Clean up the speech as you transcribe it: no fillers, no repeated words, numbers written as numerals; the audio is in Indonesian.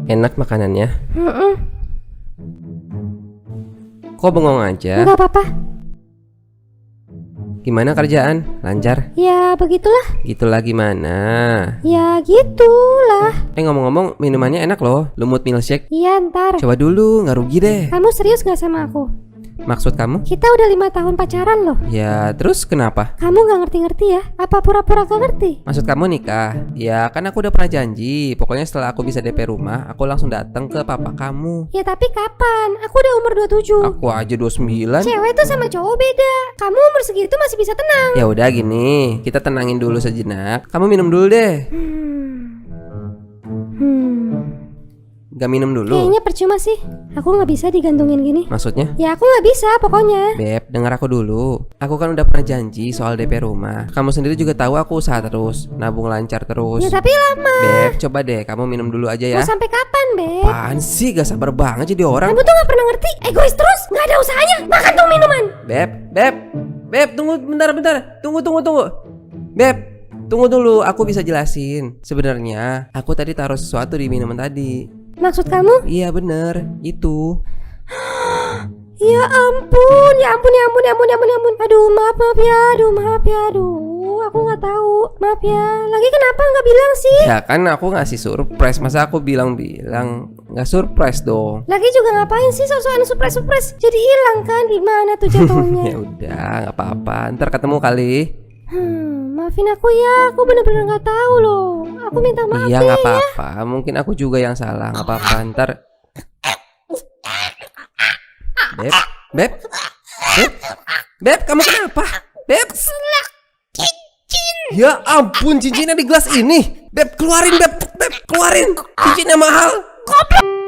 Enak makanannya? Mm-mm. Kok bengong aja? Enggak apa-apa. Gimana kerjaan? Lancar? Ya begitulah. Gitulah gimana? Ya gitulah. Ngomong-ngomong, minumannya enak loh, lumut milkshake. Iya ntar. Coba dulu, nggak rugi deh. Kamu serius gak sama aku? Maksud kamu? Kita udah 5 tahun pacaran loh. Ya, terus kenapa? Kamu gak ngerti-ngerti ya? Apa pura-pura gak ngerti? Maksud kamu nikah? Ya, kan aku udah pernah janji. Pokoknya setelah aku bisa DP rumah, aku langsung datang ke papa kamu. Ya tapi kapan? Aku udah umur 27. Aku aja 29. Cewek tuh sama cowok beda. Kamu umur segitu masih bisa tenang. Ya udah gini, kita tenangin dulu sejenak. Kamu minum dulu deh. Gak minum dulu? Kayaknya percuma sih. Aku gak bisa digantungin gini. Maksudnya? Ya aku gak bisa pokoknya. Beb, dengar aku dulu. Aku kan udah pernah janji soal DP rumah. Kamu sendiri juga tahu aku usaha terus, nabung lancar terus. Ya tapi lama. Beb, coba deh kamu minum dulu aja ya. Mau sampai kapan, Beb? Apaan sih, gak sabar banget jadi orang. Kamu tuh gak pernah ngerti. Egois terus, gak ada usahanya. Makan tuh minuman. Beb, tunggu bentar. Tunggu. Beb, tunggu dulu, aku bisa jelasin. Sebenarnya aku tadi taruh sesuatu di minuman tadi. Maksud kamu? Iya bener, itu. Ya ampun. Aduh maaf ya. Aku nggak tahu. Maaf ya. Lagi kenapa nggak bilang sih? Ya kan aku ngasih surprise, masa aku bilang nggak surprise dong. Lagi juga ngapain sih sosokan surprise? Jadi hilang kan? Di mana tuh jatuhnya? Ya udah, nggak apa-apa. Ntar ketemu kali. Maafin aku ya. Aku bener-bener nggak tahu loh. Aku minta maaf. Iya nggak apa-apa. Mungkin aku juga yang salah. Nggak apa-apa. Ntar. Beb, kamu kenapa? Beb, cincin. Ya ampun, cincinnya di gelas ini. Beb, keluarin. Cincinnya mahal. Goblok.